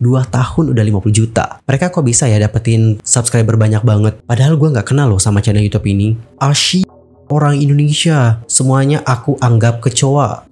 2 tahun udah 50 juta. Mereka kok bisa ya dapetin subscriber banyak banget? Padahal gue nggak kenal loh sama channel YouTube ini. Orang Indonesia, semuanya aku anggap kecoa.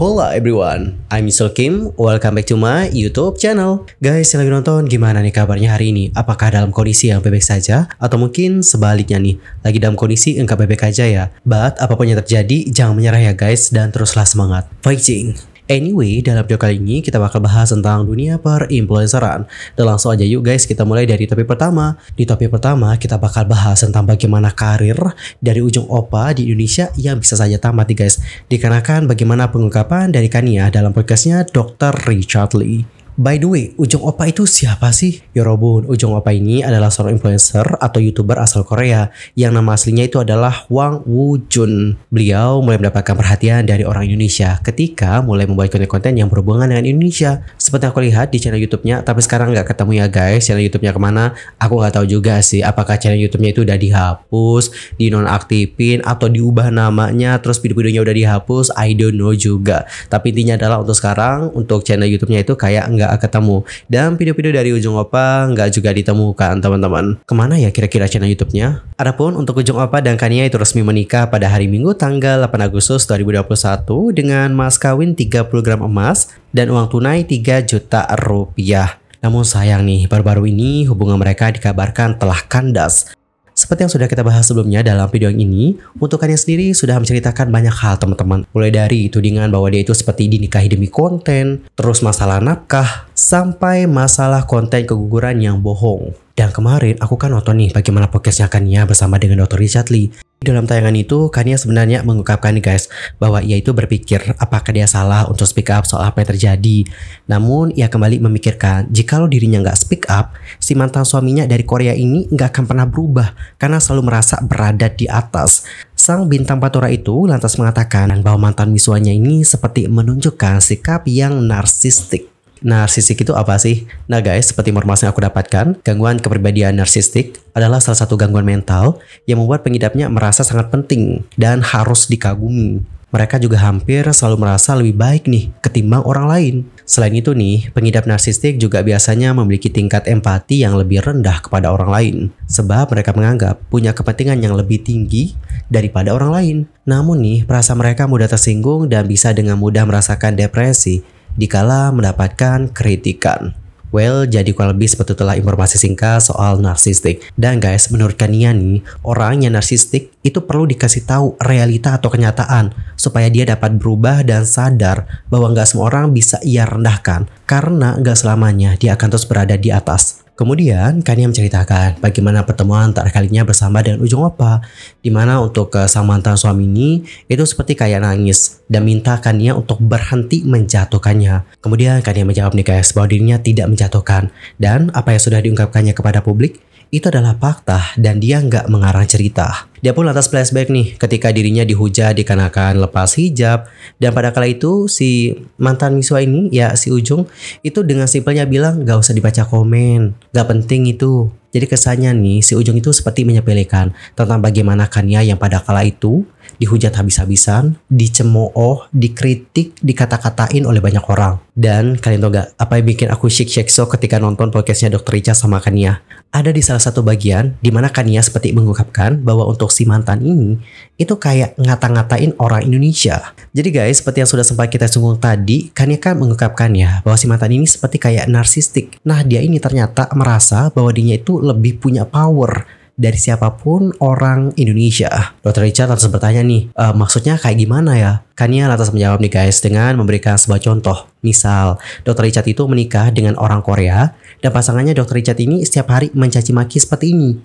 Hola everyone, I'm Mr. Kim, welcome back to my YouTube channel. Guys yang lagi nonton, gimana nih kabarnya hari ini? Apakah dalam kondisi yang bebek saja? Atau mungkin sebaliknya nih, lagi dalam kondisi enggak bebek aja ya? But apapun yang terjadi, jangan menyerah ya guys, dan teruslah semangat. Fighting! Anyway, dalam video kali ini kita bakal bahas tentang dunia per-influenceran. Dan langsung aja yuk guys, kita mulai dari topik pertama. Di topik pertama kita bakal bahas tentang bagaimana karir dari Ujung Oppa di Indonesia yang bisa saja tamat nih guys. Dikarenakan bagaimana pengungkapan dari Kania dalam podcastnya Dr. Richard Lee. By the way, Ujung Oppa itu siapa sih? Yorobun, Ujung Oppa ini adalah seorang influencer atau YouTuber asal Korea yang nama aslinya itu adalah Hwang Woo-jun. Beliau mulai mendapatkan perhatian dari orang Indonesia ketika mulai membuat konten-konten yang berhubungan dengan Indonesia. Seperti aku lihat di channel YouTube-nya, tapi sekarang nggak ketemu ya guys. Channel YouTube-nya kemana? Aku nggak tahu juga sih. Apakah channel YouTube-nya itu udah dihapus, dinonaktifin, atau diubah namanya, terus video-videonya udah dihapus? I don't know juga. Tapi intinya adalah untuk sekarang, untuk channel YouTube-nya itu kayak nggak ketemu, dan video-video dari Ujung Oppa nggak juga ditemukan teman-teman. Kemana ya kira-kira channel YouTube-nya? Adapun untuk Ujung Oppa dan Kania itu resmi menikah pada hari Minggu tanggal 8 Agustus 2021 dengan mas kawin 30 gram emas dan uang tunai 3 juta rupiah. Namun sayang nih, baru-baru ini hubungan mereka dikabarkan telah kandas. Seperti yang sudah kita bahas sebelumnya dalam video yang ini, untuk Kania sendiri sudah menceritakan banyak hal teman-teman. Mulai dari tudingan bahwa dia itu seperti dinikahi demi konten, terus masalah nafkah, sampai masalah konten keguguran yang bohong. Dan kemarin aku kan nonton nih bagaimana podcastnya Kania bersama dengan Dr. Richard Lee. Dalam tayangan itu, Kania sebenarnya mengungkapkan nih guys, bahwa ia itu berpikir apakah dia salah untuk speak up soal apa yang terjadi. Namun, ia kembali memikirkan, jikalau dirinya nggak speak up, si mantan suaminya dari Korea ini nggak akan pernah berubah, karena selalu merasa berada di atas. Sang bintang Patura itu lantas mengatakan bahwa mantan misuanya ini seperti menunjukkan sikap yang narsistik. Narsistik itu apa sih? Nah guys, seperti informasi yang aku dapatkan, gangguan kepribadian narsistik adalah salah satu gangguan mental yang membuat pengidapnya merasa sangat penting dan harus dikagumi. Mereka juga hampir selalu merasa lebih baik nih ketimbang orang lain. Selain itu nih, pengidap narsistik juga biasanya memiliki tingkat empati yang lebih rendah kepada orang lain. Sebab mereka menganggap punya kepentingan yang lebih tinggi daripada orang lain. Namun nih, perasaan mereka mudah tersinggung dan bisa dengan mudah merasakan depresi dikala mendapatkan kritikan. Well, jadi kurang lebih seperti itulah informasi singkat soal narsistik. Dan guys, menurut Kania nih, orang yang narsistik itu perlu dikasih tahu realita atau kenyataan supaya dia dapat berubah dan sadar bahwa nggak semua orang bisa ia rendahkan, karena nggak selamanya dia akan terus berada di atas. Kemudian Kania menceritakan bagaimana pertemuan terakhir kalinya bersama dengan Ujung Oppa, dimana untuk sang mantan suami ini itu seperti kayak nangis dan minta Kania untuk berhenti menjatuhkannya. Kemudian Kania menjawab nih guys bahwa dirinya tidak menjatuhkan, dan apa yang sudah diungkapkannya kepada publik itu adalah fakta dan dia nggak mengarang cerita. Dia pun lantas flashback nih ketika dirinya dihujat dikarenakan lepas hijab, dan pada kala itu si mantan miswa ini ya si Ujung itu dengan simpelnya bilang gak usah dibaca komen, gak penting itu. Jadi kesannya nih si Ujung itu seperti menyepelekan tentang bagaimana Kania yang pada kala itu dihujat habis-habisan, dicemooh, dikritik, dikata-katain oleh banyak orang. Dan kalian tau gak apa yang bikin aku shake so ketika nonton podcastnya Dr. Richard sama Kania? Ada di salah satu bagian di mana Kania seperti mengungkapkan bahwa untuk si mantan ini itu kayak ngata-ngatain orang Indonesia. Jadi guys, seperti yang sudah sempat kita singgung tadi, Kania kan mengungkapkan ya bahwa si mantan ini seperti kayak narsistik. Nah, dia ini ternyata merasa bahwa dirinya itu lebih punya power dari siapapun orang Indonesia. Dr. Richard lantas bertanya nih, maksudnya kayak gimana ya? Kania lantas menjawab nih guys dengan memberikan sebuah contoh. Misal, Dr. Richard itu menikah dengan orang Korea dan pasangannya Dr. Richard ini setiap hari mencaci maki seperti ini.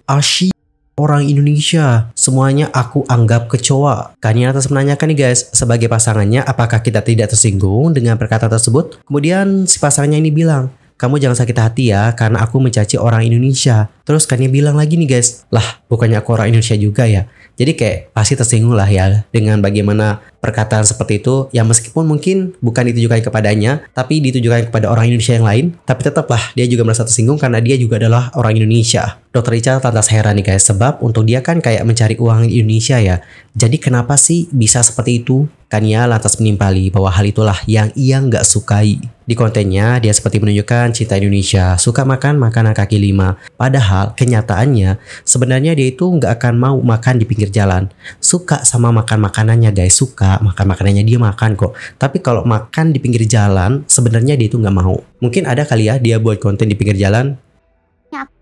Orang Indonesia, semuanya aku anggap kecoa. Kania lantas menanyakan nih guys, sebagai pasangannya apakah kita tidak tersinggung dengan perkataan tersebut? Kemudian si pasangannya ini bilang, kamu jangan sakit hati ya karena aku mencaci orang Indonesia. Terus kan dia bilang lagi nih guys, lah bukannya aku orang Indonesia juga ya. Jadi kayak pasti tersinggung lah ya dengan bagaimana perkataan seperti itu, yang meskipun mungkin bukan ditujukan kepadanya, tapi ditujukan kepada orang Indonesia yang lain, tapi tetaplah dia juga merasa tersinggung karena dia juga adalah orang Indonesia. Dr. Richard lantas heran nih guys, sebab untuk dia kan kayak mencari uang di Indonesia ya. Jadi kenapa sih bisa seperti itu? Kan ia lantas menimpali bahwa hal itulah yang ia nggak sukai. Di kontennya, dia seperti menunjukkan cinta Indonesia, suka makan makanan kaki lima. Padahal kenyataannya, sebenarnya dia itu nggak akan mau makan di pinggir jalan. Suka sama makan makanannya guys, suka makan makanannya dia makan kok. Tapi kalau makan di pinggir jalan, sebenarnya dia itu nggak mau. Mungkin ada kali ya dia buat konten di pinggir jalan.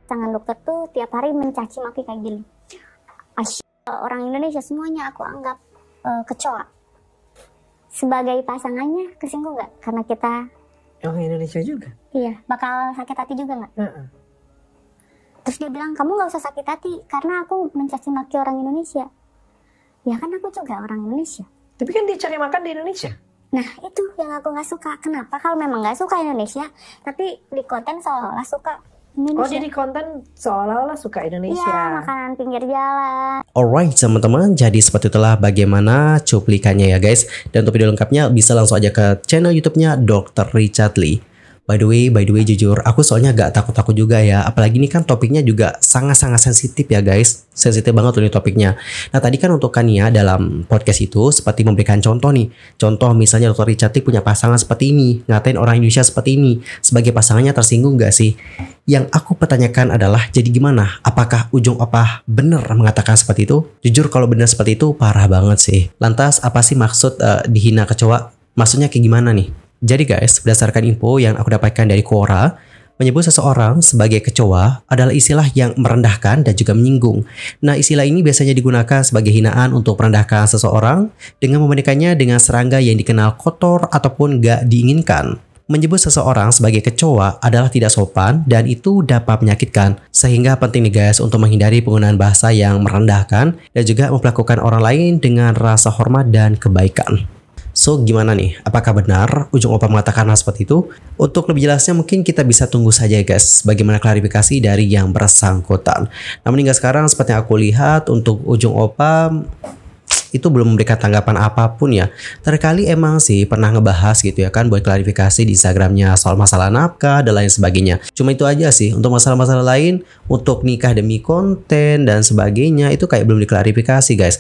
Pasangan dokter tuh tiap hari mencaci maki kayak gini. Orang Indonesia semuanya aku anggap kecoa. Sebagai pasangannya kesinggung nggak? Karena kita orang Indonesia juga. Iya, bakal sakit hati juga nggak? Terus dia bilang, kamu nggak usah sakit hati karena aku mencaci maki orang Indonesia. Ya kan aku juga orang Indonesia. Tapi kan dia cari makan di Indonesia. Nah itu yang aku nggak suka. Kenapa kalau memang nggak suka Indonesia, tapi di konten seolah-olah suka Indonesia. Oh, jadi konten seolah-olah suka Indonesia. Iya, makanan pinggir jalan. Alright teman-teman, jadi seperti itulah bagaimana cuplikannya ya guys. Dan untuk video lengkapnya bisa langsung aja ke channel YouTube-nya Dr. Richard Lee. By the way, jujur, aku soalnya gak takut-takut juga ya. Apalagi ini kan topiknya juga sangat-sangat sensitif ya guys. Sensitif banget loh ini topiknya. Nah tadi kan untuk Kania dalam podcast itu seperti memberikan contoh nih. Contoh misalnya Dr. Richard Lee punya pasangan seperti ini. Ngatain orang Indonesia seperti ini. Sebagai pasangannya tersinggung gak sih? Yang aku pertanyakan adalah, jadi gimana? Apakah ujung opah bener mengatakan seperti itu? Jujur kalau bener seperti itu parah banget sih. Lantas apa sih maksud dihina kecoa? Maksudnya kayak gimana nih? Jadi guys, berdasarkan info yang aku dapatkan dari Quora, menyebut seseorang sebagai kecoa adalah istilah yang merendahkan dan juga menyinggung. Nah, istilah ini biasanya digunakan sebagai hinaan untuk merendahkan seseorang dengan membandingkannya dengan serangga yang dikenal kotor ataupun gak diinginkan. Menyebut seseorang sebagai kecoa adalah tidak sopan dan itu dapat menyakitkan. Sehingga penting nih guys untuk menghindari penggunaan bahasa yang merendahkan dan juga memperlakukan orang lain dengan rasa hormat dan kebaikan. So gimana nih? Apakah benar ujung opah mengatakan hal seperti itu? Untuk lebih jelasnya mungkin kita bisa tunggu saja guys bagaimana klarifikasi dari yang bersangkutan. Namun hingga sekarang seperti yang aku lihat untuk ujung opah itu belum memberikan tanggapan apapun ya. Terkali emang sih pernah ngebahas gitu ya kan buat klarifikasi di Instagramnya soal masalah nafkah dan lain sebagainya. Cuma itu aja sih. Untuk masalah-masalah lain, untuk nikah demi konten dan sebagainya itu kayak belum diklarifikasi guys.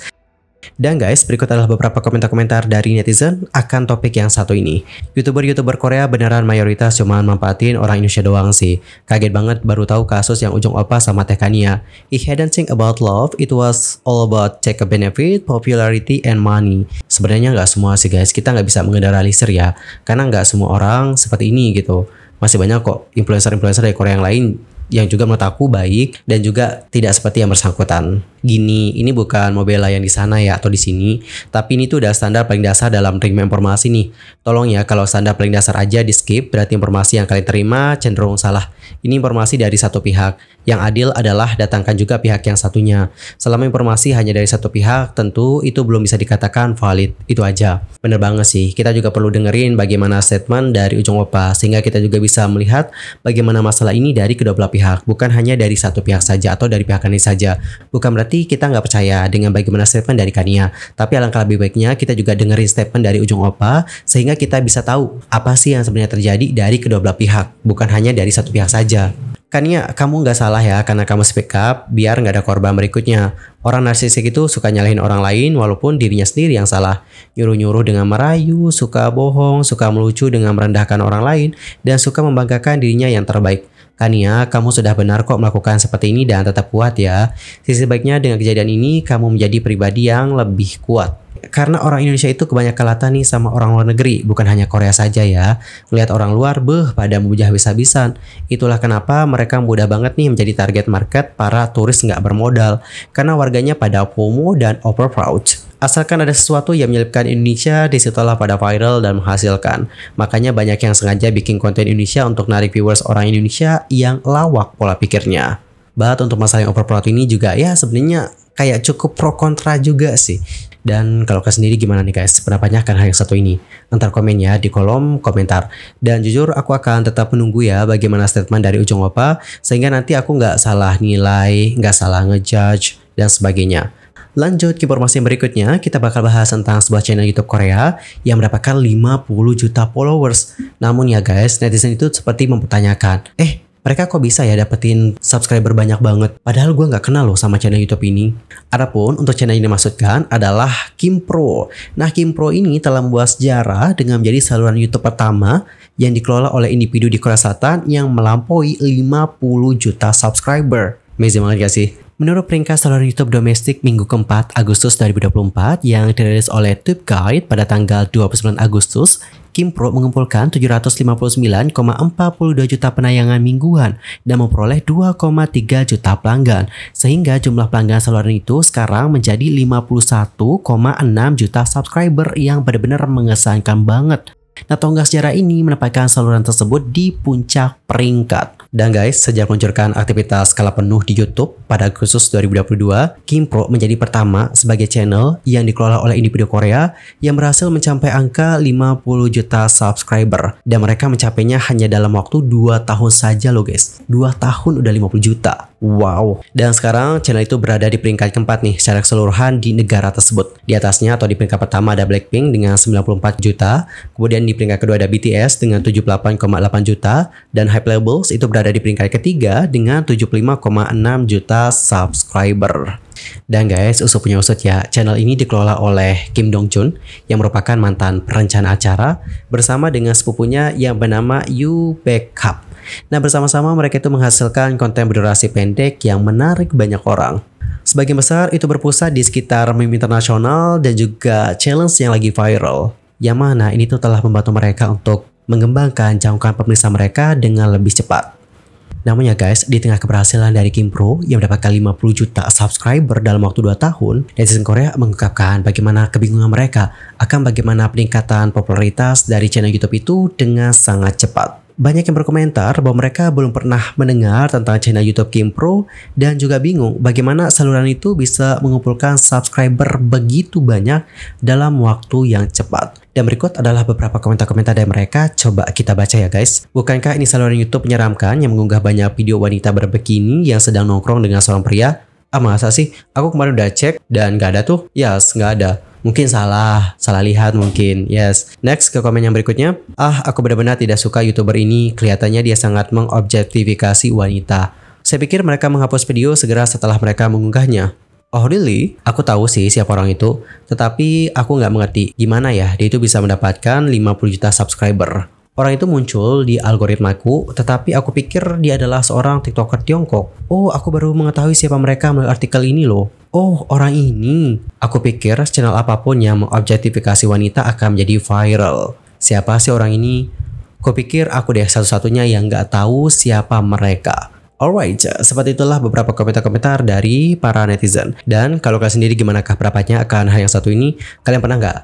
Dan guys, berikut adalah beberapa komentar-komentar dari netizen akan topik yang satu ini. YouTuber Korea beneran mayoritas cuma manfaatin orang Indonesia doang sih. Kaget banget baru tahu kasus yang ujung opah sama Teh Kania. He hadn't think about love, it was all about take a benefit, popularity, and money. Sebenarnya nggak semua sih guys, kita nggak bisa mengeneralisir ya. Karena nggak semua orang seperti ini gitu. Masih banyak kok influencer-influencer dari Korea yang lain yang juga menurut aku baik dan juga tidak seperti yang bersangkutan. Gini, ini bukan mau bela yang di sana ya atau di sini, tapi ini tuh udah standar paling dasar dalam terima informasi nih. Tolong ya kalau standar paling dasar aja di skip, berarti informasi yang kalian terima cenderung salah. Ini informasi dari satu pihak. Yang adil adalah datangkan juga pihak yang satunya. Selama informasi hanya dari satu pihak, tentu itu belum bisa dikatakan valid. Itu aja. Bener banget sih. Kita juga perlu dengerin bagaimana statement dari ujung opah sehingga kita juga bisa melihat bagaimana masalah ini dari kedua belah pihak, bukan hanya dari satu pihak saja atau dari pihak Kania saja. Bukan berarti kita nggak percaya dengan bagaimana statement dari Kania, tapi alangkah lebih baiknya kita juga dengerin statement dari ujung opah sehingga kita bisa tahu apa sih yang sebenarnya terjadi dari kedua belah pihak, bukan hanya dari satu pihak saja. Kania, kamu nggak salah ya karena kamu speak up biar nggak ada korban berikutnya. Orang narsisik itu suka nyalahin orang lain walaupun dirinya sendiri yang salah. Nyuruh-nyuruh dengan merayu, suka bohong, suka melucu dengan merendahkan orang lain, dan suka membanggakan dirinya yang terbaik. Kania, kamu sudah benar kok melakukan seperti ini dan tetap kuat ya. Sisi baiknya dengan kejadian ini kamu menjadi pribadi yang lebih kuat. Karena orang Indonesia itu kebanyakan latah nih sama orang luar negeri, bukan hanya Korea saja ya. Melihat orang luar pada membujah habis-habisan. Itulah kenapa mereka mudah banget nih menjadi target market para turis nggak bermodal. Karena warganya pada FOMO dan over proud. Asalkan ada sesuatu yang menyelipkan Indonesia, disitulah pada viral dan menghasilkan. Makanya banyak yang sengaja bikin konten Indonesia untuk narik viewers orang Indonesia yang lawak pola pikirnya. Bahkan untuk masalah yang over proud ini juga ya sebenarnya kayak cukup pro kontra juga sih. Dan kalau kalian sendiri gimana nih guys, pendapatnya akan hal yang satu ini? Antar komen ya di kolom komentar. Dan jujur aku akan tetap menunggu ya bagaimana statement dari Ujung Opa, sehingga nanti aku nggak salah nilai, nggak salah ngejudge, dan sebagainya. Lanjut ke informasi yang berikutnya, kita bakal bahas tentang sebuah channel YouTube Korea yang mendapatkan 50 juta followers. Namun ya guys, netizen itu seperti mempertanyakan, mereka kok bisa ya dapetin subscriber banyak banget? Padahal gue nggak kenal loh sama channel YouTube ini. Adapun untuk channel ini dimaksudkan adalah Kimpro. Nah, Kimpro ini telah membuat sejarah dengan menjadi saluran YouTube pertama yang dikelola oleh individu di Korea Selatan yang melampaui 50 juta subscriber. Amazing banget gak sih? Menurut peringkat saluran YouTube domestik minggu keempat Agustus 2024 yang dirilis oleh Tube Guide pada tanggal 29 Agustus, Kimpro mengumpulkan 759,42 juta penayangan mingguan dan memperoleh 2,3 juta pelanggan, sehingga jumlah pelanggan saluran itu sekarang menjadi 51,6 juta subscriber yang benar-benar mengesankan banget. Nah, tonggak sejarah ini menempatkan saluran tersebut di puncak peringkat. Dan guys, sejak meluncurkan aktivitas skala penuh di YouTube pada Agustus 2022, Kimpro menjadi pertama sebagai channel yang dikelola oleh individu Korea yang berhasil mencapai angka 50 juta subscriber. Dan mereka mencapainya hanya dalam waktu 2 tahun saja loh guys. 2 tahun udah 50 juta. Wow. Dan sekarang channel itu berada di peringkat keempat nih secara keseluruhan di negara tersebut. Di atasnya atau di peringkat pertama ada Blackpink dengan 94 juta. Kemudian di peringkat kedua ada BTS dengan 78,8 juta. Dan Hype Labels itu berada di peringkat ketiga dengan 75,6 juta subscriber. Dan guys, usut punya usut ya, channel ini dikelola oleh Kim Dong Jun yang merupakan mantan perencana acara bersama dengan sepupunya yang bernama Yoo Baek-hap. Nah, bersama-sama mereka itu menghasilkan konten berdurasi pendek yang menarik banyak orang. Sebagian besar itu berpusat di sekitar meme internasional dan juga challenge yang lagi viral. Yang mana ini tuh telah membantu mereka untuk mengembangkan jangkauan pemirsa mereka dengan lebih cepat. Namun ya guys, di tengah keberhasilan dari Kimpro yang mendapatkan 50 juta subscriber dalam waktu 2 tahun, netizen Korea mengungkapkan bagaimana kebingungan mereka akan bagaimana peningkatan popularitas dari channel YouTube itu dengan sangat cepat. Banyak yang berkomentar bahwa mereka belum pernah mendengar tentang channel YouTube Kimpro dan juga bingung bagaimana saluran itu bisa mengumpulkan subscriber begitu banyak dalam waktu yang cepat. Dan berikut adalah beberapa komentar-komentar dari mereka, coba kita baca ya guys. Bukankah ini saluran YouTube menyeramkan yang mengunggah banyak video wanita berbikini yang sedang nongkrong dengan seorang pria? Ah, masa sih? Aku kemarin udah cek dan gak ada tuh. Yes, gak ada. Mungkin salah lihat mungkin. Yes. Next ke komen yang berikutnya. Aku benar-benar tidak suka YouTuber ini. Kelihatannya dia sangat mengobjektifikasi wanita. Saya pikir mereka menghapus video segera setelah mereka mengunggahnya. Oh really? Aku tahu sih siapa orang itu. Tetapi aku nggak mengerti gimana ya dia itu bisa mendapatkan 50 juta subscriber. Orang itu muncul di algoritmaku, tetapi aku pikir dia adalah seorang TikToker Tiongkok. Oh, aku baru mengetahui siapa mereka melalui artikel ini loh. Oh, orang ini. Aku pikir channel apapun yang mengobjektifikasi wanita akan menjadi viral. Siapa sih orang ini? Kupikir aku deh satu-satunya yang nggak tahu siapa mereka. Alright, seperti itulah beberapa komentar-komentar dari para netizen. Dan kalau kalian sendiri gimanakah pendapatnya akan hal yang satu ini? Kalian pernah nggak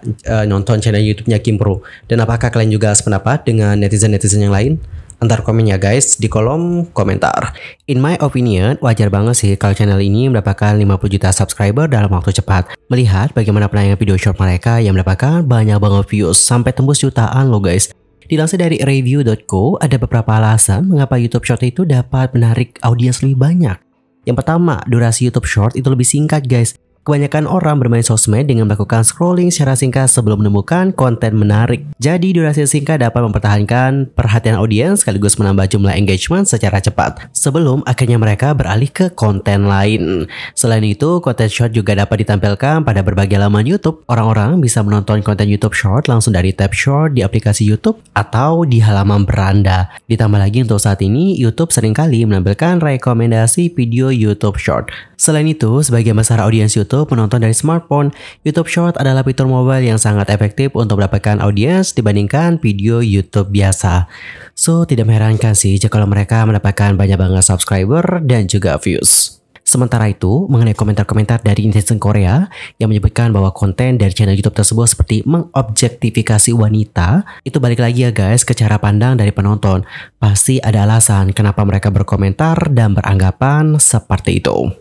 nonton channel YouTube-nya Kimpro? Dan apakah kalian juga sependapat dengan netizen-netizen yang lain? Antar komen ya guys di kolom komentar. In my opinion, wajar banget sih kalau channel ini mendapatkan 50 juta subscriber dalam waktu cepat. Melihat bagaimana penayangan video short mereka yang mendapatkan banyak banget views sampai tembus jutaan loh guys. Dilansir dari review.co, ada beberapa alasan mengapa YouTube Short itu dapat menarik audiens lebih banyak. Yang pertama, durasi YouTube Short itu lebih singkat guys. Kebanyakan orang bermain sosmed dengan melakukan scrolling secara singkat sebelum menemukan konten menarik. Jadi durasi singkat dapat mempertahankan perhatian audiens sekaligus menambah jumlah engagement secara cepat sebelum akhirnya mereka beralih ke konten lain. Selain itu, konten short juga dapat ditampilkan pada berbagai laman YouTube. Orang-orang bisa menonton konten YouTube Short langsung dari tab Short di aplikasi YouTube atau di halaman beranda. Ditambah lagi untuk saat ini, YouTube seringkali menampilkan rekomendasi video YouTube Short. Selain itu, sebagian besar audiens YouTube menonton dari smartphone. YouTube Short adalah fitur mobile yang sangat efektif untuk mendapatkan audiens dibandingkan video YouTube biasa. So, tidak mengherankan sih jika mereka mendapatkan banyak banget subscriber dan juga views. Sementara itu, mengenai komentar-komentar dari netizen Korea yang menyebutkan bahwa konten dari channel YouTube tersebut seperti mengobjektifikasi wanita, itu balik lagi ya guys ke cara pandang dari penonton. Pasti ada alasan kenapa mereka berkomentar dan beranggapan seperti itu.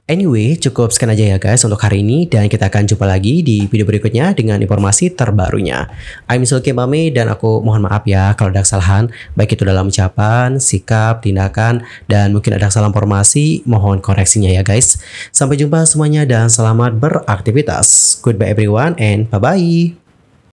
Anyway, cukup sekian aja ya guys untuk hari ini, dan kita akan jumpa lagi di video berikutnya dengan informasi terbarunya. I'm Sulki Mame, dan aku mohon maaf ya kalau ada kesalahan, baik itu dalam ucapan, sikap, tindakan, dan mungkin ada kesalahan informasi, mohon koreksinya ya guys. Sampai jumpa semuanya dan selamat beraktivitas. Goodbye everyone and bye-bye.